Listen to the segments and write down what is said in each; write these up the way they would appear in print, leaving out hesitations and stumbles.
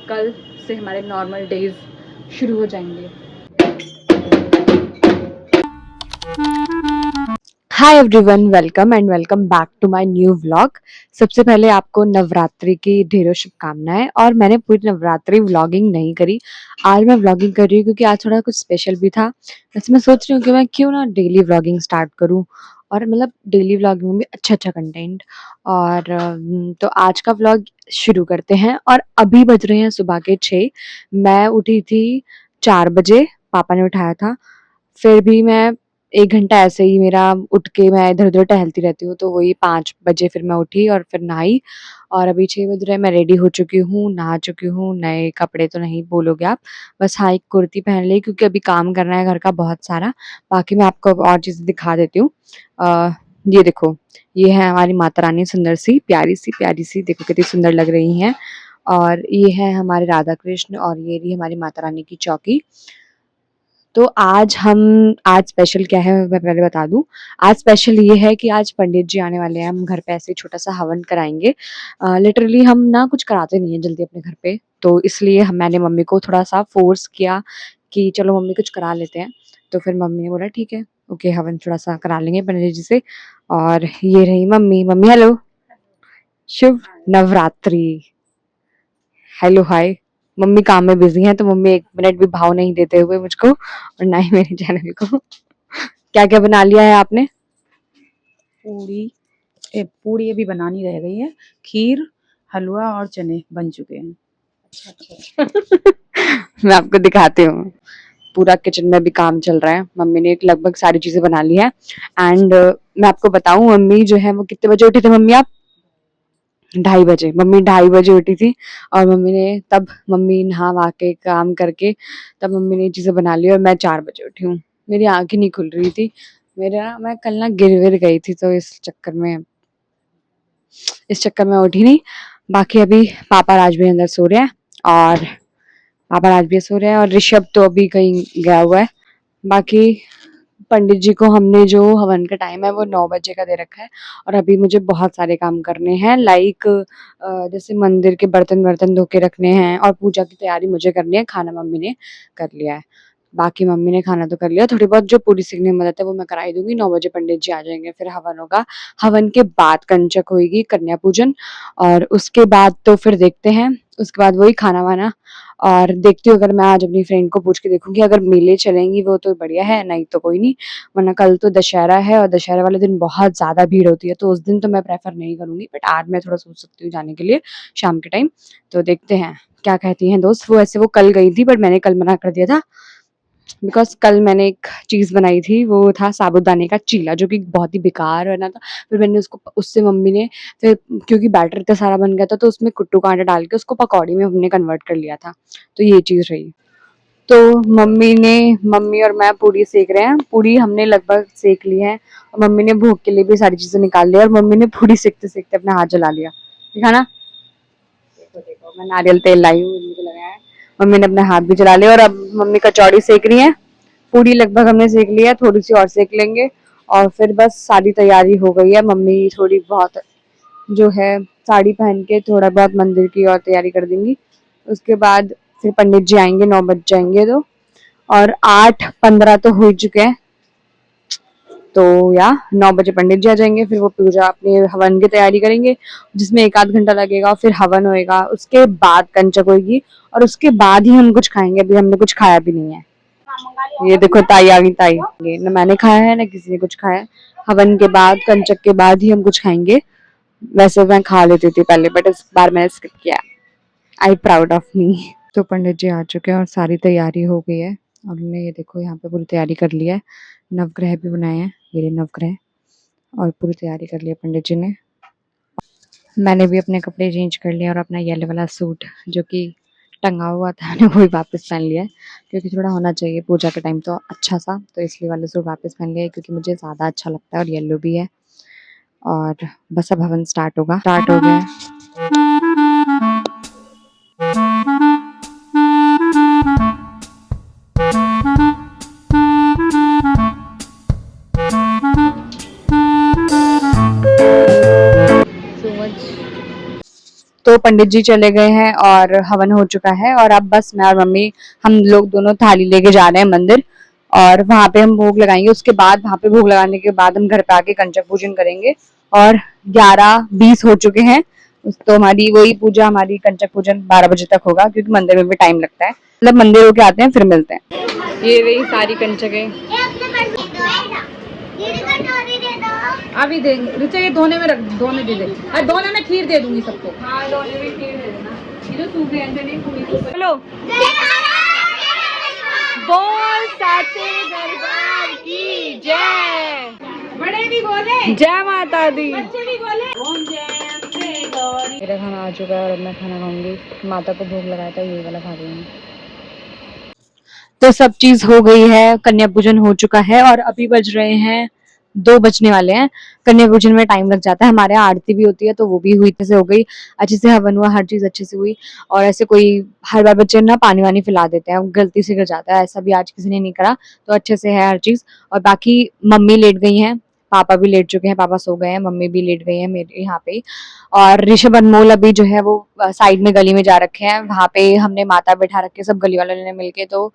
कल से हमारे नॉर्मल डेज शुरू हो जाएंगे। Hi everyone, welcome and welcome back to my new vlog. सबसे पहले आपको नवरात्रि की ढेरों शुभकामनाएं। और मैंने पूरी नवरात्रि व्लॉगिंग नहीं करी, आज मैं व्लॉगिंग कर रही हूँ क्योंकि आज थोड़ा कुछ स्पेशल भी था। वैसे मैं सोच रही हूँ कि मैं क्यों ना डेली व्लॉगिंग स्टार्ट करूँ, और मतलब डेली व्लॉगिंग में भी अच्छा अच्छा कंटेंट। और तो आज का व्लॉग शुरू करते हैं। और अभी बज रहे हैं सुबह के 6। मैं उठी थी 4 बजे, पापा ने उठाया था। फिर भी मैं 1 घंटा ऐसे ही मेरा उठ के मैं इधर-उधर टहलती रहती हूँ, तो वही 5 बजे फिर मैं उठी और फिर नहाई। और अभी 6 बज रहे हैं, मैं रेडी हो चुकी हूँ, नहा चुकी हूँ। नए कपड़े तो नहीं बोलोगे आप, बस हाँ, एक कुर्ती पहन ली क्योंकि अभी काम करना है घर का बहुत सारा। बाकी मैं आपको और चीज़ें दिखा देती हूँ। ये देखो, ये है हमारी माता रानी, सुंदर सी, प्यारी सी, देखो कितनी सुंदर लग रही हैं। और ये है हमारे राधा कृष्ण, और ये रही हमारी माता रानी की चौकी। तो आज स्पेशल क्या है मैं पहले बता दूं। आज स्पेशल ये है कि आज पंडित जी आने वाले हैं, हम घर पे ऐसे छोटा सा हवन कराएंगे। लिटरली हम ना कुछ कराते नहीं है जल्दी अपने घर पे, तो इसलिए मैंने मम्मी को थोड़ा सा फोर्स किया कि चलो मम्मी कुछ करा लेते हैं। तो फिर मम्मी ने बोला ठीक है, ओके, हवन थोड़ा सा करा लेंगे पंडित जी से। और ये रही मम्मी। मम्मी हेलो, शुभ नवरात्रि। Hello hi. मम्मी काम में बिजी हैं, तो मम्मी 1 मिनट भी भाव नहीं देते हुए मुझको, और ना ही मेरे चैनल को। क्या क्या बना लिया है आपने? पूड़ी पूड़ी अभी बनानी रह गई है। खीर, हलवा और चने बन चुके हैं। मैं आपको दिखाती हूँ। पूरा किचन में भी काम चल रहा है, मम्मी ने लगभग सारी चीजें बना ली है। एंड मैं आपको बताऊं, मम्मी जो है वो कितने बजे उठी थी मम्मी आप? 2:30 बजे। मम्मी 2:30 बजे उठी थी। और मम्मी नहा वहा के काम करके तब मम्मी ने ये चीजें बना ली, और मैं 4 बजे उठी हूँ। मेरी आंख ही नहीं खुल रही थी। मेरा मैं कल ना गिर विर गई थी, तो इस चक्कर में उठी नहीं। बाकी अभी पापा राज भी अंदर सो रहे हैं, और पापा राज भी सो रहे हैं, और ऋषभ तो अभी कहीं गया हुआ है। बाकी पंडित जी को हमने जो हवन का टाइम है वो 9 बजे का दे रखा है। और अभी मुझे बहुत सारे काम करने हैं, लाइक जैसे मंदिर के बर्तन वर्तन धो के रखने हैं, और पूजा की तैयारी मुझे करनी है। खाना मम्मी ने कर लिया है। बाकी मम्मी ने खाना तो कर लिया, थोड़ी बहुत जो पूरी सीखने में मदद है वो मैं कराई दूंगी। 9 बजे पंडित जी आ जाएंगे, फिर हवन होगा। हवन के बाद कंचक होगी, कन्या पूजन। और उसके बाद तो फिर देखते हैं, उसके बाद वही खाना वाना। और देखती हूँ, अगर मैं आज अपनी फ्रेंड को पूछ के देखूंगी, अगर मेले चलेंगी वो तो बढ़िया है, नहीं तो कोई नहीं। वरना कल तो दशहरा है, और दशहरा वाले दिन बहुत ज्यादा भीड़ होती है, तो उस दिन तो मैं प्रेफर नहीं करूंगी। बट आज मैं थोड़ा सोच सकती हूँ जाने के लिए शाम के टाइम। तो देखते हैं क्या कहती हैं दोस्त। वो कल गई थी, बट मैंने कल मना कर दिया था, बिकॉज कल मैंने एक चीज बनाई थी, वो था साबूदाने का चीला, जो कि बहुत ही बेकार बना था। फिर मैंने उससे मम्मी ने फिर, क्योंकि बैटर इतना सारा बन गया था, तो उसमें कुट्टू का आटा डाल के उसको पकौड़ी में हमने कन्वर्ट कर लिया था। तो ये चीज रही। तो मम्मी और मैं पूड़ी सेक रहे हैं। पूड़ी हमने लगभग सेक ली है, और मम्मी ने भोग के लिए भी सारी चीजें निकाल ली, और मम्मी ने पूड़ी सेकते सेकते अपना हाथ जला लिया। देखा ना, देखो देखो, मैं नारियल तेल लाई हूँ, मुझे लगाया है। मम्मी ने अपना हाथ भी जला लिया, और अब मम्मी कचौड़ी सेक रही है। पूरी लगभग हमने सेक लिया है, थोड़ी सी और सेक लेंगे, और फिर बस सारी तैयारी हो गई है। मम्मी थोड़ी बहुत जो है साड़ी पहन के थोड़ा बहुत मंदिर की और तैयारी कर देंगी। उसके बाद फिर पंडित जी आएंगे, 9 बज जाएंगे तो। और 8:15 तो हो ही चुके हैं, तो या 9 बजे पंडित जी आ जाएंगे। फिर वो पूजा अपने हवन की तैयारी करेंगे, जिसमें 1 आध घंटा लगेगा। फिर हवन होएगा, उसके बाद कंचक होगी, और उसके बाद ही हम कुछ खाएंगे। अभी हमने कुछ खाया भी नहीं है। ये देखो ताई आ गई, ताई। न मैंने खाया है, ना किसी ने कुछ खाया है। हवन के बाद, कंचक के बाद ही हम कुछ खाएंगे। वैसे मैं खा लेती थी पहले, बट इस बार मैंने स्किप किया। I proud of me. तो पंडित जी आ चुके हैं, और सारी तैयारी हो गई है। और उन्होंने ये देखो यहाँ पे पूरी तैयारी कर ली है। नवग्रह भी बनाए हैं, ये नवग्रह। और पूरी तैयारी कर ली है पंडित जी ने। मैंने भी अपने कपड़े चेंज कर लिए, और अपना येलो वाला सूट जो कि टंगा हुआ था मैंने वही वापस पहन लिया है, क्योंकि थोड़ा होना चाहिए पूजा के टाइम तो अच्छा सा। तो इसलिए वाला सूट वापस पहन लिया है, क्योंकि मुझे ज़्यादा अच्छा लगता है, और येलो भी है। और बस अब हवन स्टार्ट हो गया है। So much. तो पंडित जी चले गए हैं और हवन हो चुका है और अब बस मैं और मम्मी हम लोग दोनों थाली लेके जा रहे हैं मंदिर और वहां पे हम भोग लगाएंगे। उसके बाद वहां पे भोग लगाने के बाद हम घर पे आके कंचक पूजन करेंगे और 11:20 हो चुके हैं। तो हमारी वही पूजा, हमारी कंचक पूजन 12 बजे तक होगा क्योंकि मंदिर में भी टाइम लगता है। मतलब मंदिर होके आते हैं फिर मिलते हैं। ये वही सारी कंचकें अभी देंगे रुचा, ये दोने में रख, दोने दे दे। अरे दोने में खीर दे दूंगी सबको। हाँ, दोनों में खीर दे देना। ये जो सूखे हैं नहीं पूरी। हेलो, बोल साचे दरबार की जय। बड़े भी बोले जय माता दी। बच्चे भी बोले ओम जय अम्बे गौरी। मेरा खाना आ चुका है और अब मैं खाना खाऊंगी। माता को भोग लगाया था, ये वाला खा रही हूँ। तो सब चीज हो गई है, कन्या पूजन हो चुका है और अभी बज रहे हैं 2 बजने वाले हैं। कन्या पूजन में टाइम लग जाता है, हमारे यहाँ आरती भी होती है तो वो भी हुई से हो गई, अच्छे से हवन हुआ, हर चीज अच्छे से हुई। और ऐसे कोई हर बार बच्चे ना पानी वानी पिला देते हैं, गलती से गिर जाता है, ऐसा भी आज किसी ने नहीं करा। तो अच्छे से है हर चीज। और बाकी मम्मी लेट गई हैं, पापा भी लेट चुके हैं, पापा सो गए हैं, मम्मी भी लेट गई है मेरे यहाँ पे ही। और ऋषभ अनमोल अभी जो है वो साइड में गली में जा रखे हैं, वहां पे हमने माता बैठा रखे सब गली वालों ने मिलके। तो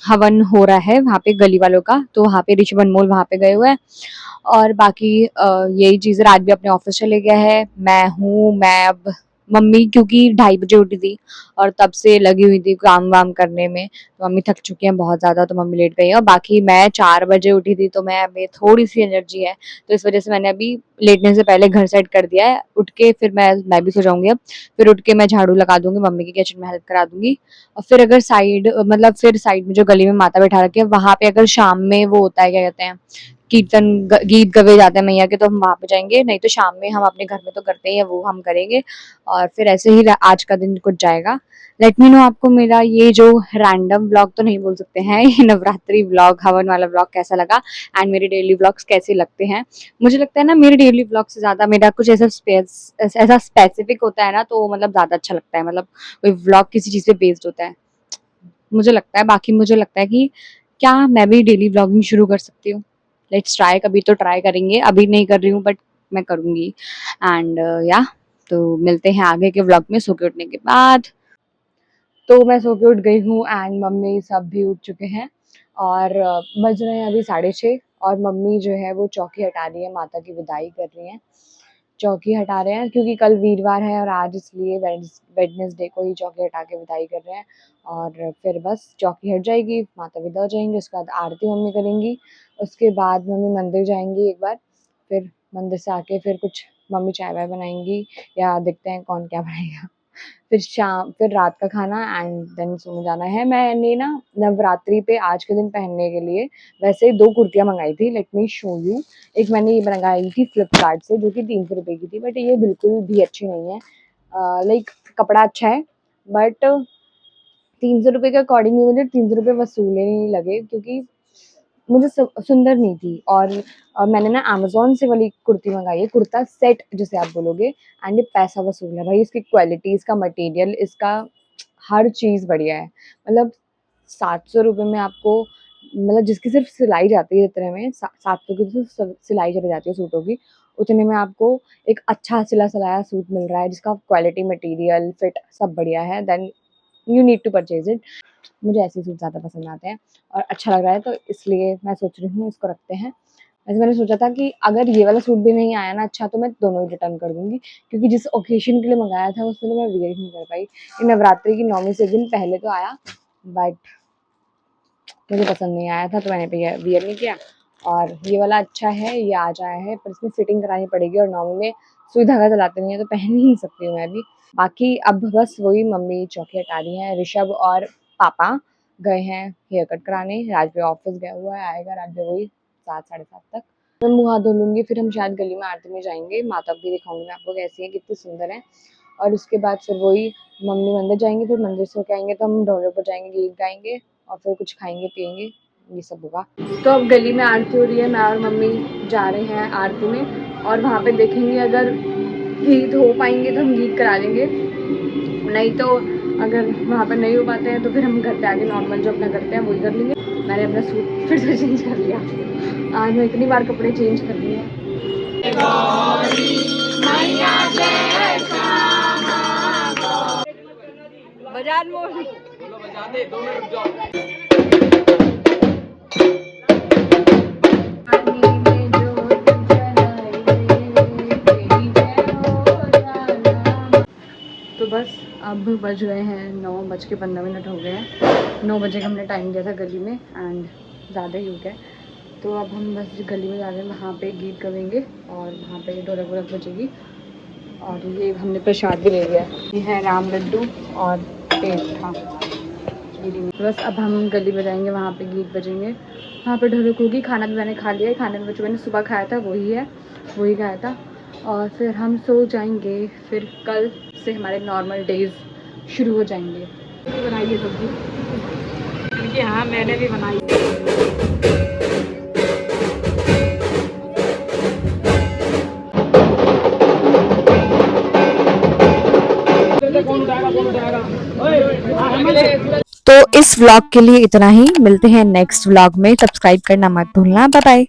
हवन हो रहा है वहां पे गली वालों का, तो वहां पे ऋषभ अनमोल वहां पे गए हुए हैं। और बाकी यही चीज, राज भी अपने ऑफिस चले गया है, मैं अब मम्मी क्योंकि 2:30 बजे उठी थी और तब से लगी हुई थी काम वाम करने में, तो मम्मी थक चुकी हैं बहुत ज्यादा, तो मम्मी लेट गई है। और बाकी मैं 4 बजे उठी थी तो मैं अभी थोड़ी सी एनर्जी है, तो इस वजह से मैंने अभी लेटने से पहले घर सेट कर दिया है। उठ के फिर मैं भी सो जाऊंगी अब। फिर उठ के मैं झाड़ू लगा दूंगी, मम्मी की किचन में हेल्प करा दूंगी। और फिर अगर फिर साइड में जो गली में माता बैठा रखी है वहां पे अगर शाम में वो होता है, क्या कहते हैं, गीत गवे जाते हैं मैया के, तो हम वहां पे जाएंगे। नहीं तो शाम में हम अपने घर में तो करते ही हैं, वो हम करेंगे। और फिर ऐसे ही आज का दिन कुछ जाएगा। लेट मी नो आपको मेरा ये जो रैंडम व्लॉग तो नहीं बोल सकते हैं, ये नवरात्रि व्लॉग, हवन वाला व्लॉग कैसा लगा एंड मेरे डेली व्लॉग्स कैसे लगते हैं। मुझे लगता है ना मेरे डेली व्लॉग से ज्यादा मेरा कुछ ऐसा स्पेसिफिक होता है ना, तो मतलब ज्यादा अच्छा लगता है। मतलब कोई व्लॉग किसी चीज पे बेस्ड होता है मुझे लगता है। बाकी मुझे लगता है कि क्या मैं भी डेली व्लॉगिंग शुरू कर सकती हूँ। लेट्स ट्राई, कभी तो ट्राई करेंगे, अभी नहीं कर रही हूँ बट मैं करूंगी। एंड या तो मिलते हैं आगे के व्लॉग में सो के उठने के बाद। तो मैं सो के उठ गई हूँ एंड मम्मी सब भी उठ चुके हैं और बज रहे हैं अभी 6:30 और मम्मी जो है वो चौकी हटा रही है, माता की विदाई कर रही हैं। चौकी हटा रहे हैं क्योंकि कल वीरवार है और आज इसलिए वेडनेसडे को ही चौकी हटा के विदाई कर रहे हैं। और फिर बस चौकी हट जाएगी, माता विदा हो जाएंगे, उसके बाद आरती मम्मी करेंगी। उसके बाद मम्मी मंदिर जाएंगी एक बार, फिर मंदिर से आके फिर कुछ मम्मी चाय वाय बनाएंगी या देखते हैं कौन क्या बनाएगा। फिर रात का खाना एंड देन सोने जाना है। मैंने ना नवरात्रि पे आज के दिन पहनने के लिए वैसे 2 कुर्तियाँ मंगाई थी, लेट मी शो यू। एक मैंने ये मंगाई थी फ्लिपकार्ट से जो कि 300 रुपये की थी, बट ये बिल्कुल भी अच्छी नहीं है। लाइक कपड़ा अच्छा है बट 300 रुपये के अकॉर्डिंग मुझे 300 रुपये वसूले नहीं लगे क्योंकि मुझे सुंदर नहीं थी। और मैंने ना अमेज़न से वाली कुर्ती मंगाई है, कुर्ता सेट जिसे आप बोलोगे, एंड ये पैसा वसूल है भाई। इसकी क्वालिटी, इसका मटेरियल, इसका हर चीज़ बढ़िया है। मतलब 700 रुपये में आपको, मतलब जिसकी सिर्फ सिलाई जाती है इतने में, 700 की सिर्फ सिलाई चली जाती है सूटों की, उतने में आपको एक अच्छा सिला सिलाया सूट मिल रहा है जिसका क्वालिटी, मटेरियल, फिट सब बढ़िया है। Then you need to purchase it. मुझे ऐसे सूट ज़्यादा पसंद आते हैं और अच्छा लग रहा है, तो इसलिए मैं सोच रही हूँ इसको रखते हैं। वैसे मैंने सोचा था कि अगर ये वाला सूट भी नहीं आया ना अच्छा, तो मैं दोनों ही रिटर्न कर दूंगी क्योंकि जिस ओकेजन के लिए मंगाया था उसमें तो मैं वियर ही नहीं कर पाई। ये नवरात्रि की 9वीं से दिन पहले तो आया बट मुझे पसंद नहीं आया था, तो मैंने वियर नहीं किया। और ये वाला अच्छा है, ये आ जाया है, पर इसमें फिटिंग करानी पड़ेगी और 9वीं में सुई धागा चलाते नहीं है तो पहन ही नहीं सकती हूँ मैं भी। बाकी अब बस वही मम्मी चौकी हटा रही हैं, ऋषभ और पापा गए हैं हेयर कट कराने, राजवीर ऑफिस गया हुआ है, आएगा राजवीर वही 7 साढ़े 7 तक। मैं मुँह हाथ धो लूँगी, फिर हम शायद गली में आरती में जाएंगे, माता भी दिखाऊंगी मैं आपको कैसी है, कितनी सुंदर है। और उसके बाद फिर वही मम्मी मंदिर जाएंगे, फिर मंदिर से होके आएंगे तो हम ढोले पर जाएंगे, गीत गाएंगे और फिर कुछ खाएंगे पियेंगे, ये सब होगा। तो अब गली में आरती हो रही है, मैं और मम्मी जा रहे हैं आरती में और वहाँ पे देखेंगे अगर गीत हो पाएंगे तो हम गीत करा लेंगे, नहीं तो अगर वहाँ पर नहीं हो पाते हैं तो फिर हम घर पे आके नॉर्मल जो अपना करते हैं वही कर लेंगे। मैंने अपना सूट फिर से चेंज कर लिया, आज मैं इतनी बार कपड़े चेंज कर लिए हैं। बजान मोड़ तो बस अब बज गए हैं 9:15 हो गए हैं। 9 बजे का हमने टाइम दिया था गली में एंड ज़्यादा ही हो गया। तो अब हम बस गली में जा रहे हैं, वहाँ पे गीत गाएंगे और वहाँ पे ढोलक वोलक बजेगी। और ये हमने प्रसाद भी ले लिया है, ये है राम लड्डू और पेठा। बस अब हम गली में जाएंगे, वहाँ पे गीत बजेंगे, वहाँ पे ढोलक होगी। खाना भी मैंने खा लिया है, खाने में जो मैंने सुबह खाया था वही है, वही खाया था। और फिर हम सो जाएंगे, फिर कल से हमारे नॉर्मल डेज शुरू हो जाएंगे। बनाई है सब्जी क्योंकि हाँ मैंने भी बनाई। तो इस व्लॉग के लिए इतना ही, मिलते हैं नेक्स्ट व्लॉग में। सब्सक्राइब करना मत भूलना। Bye bye.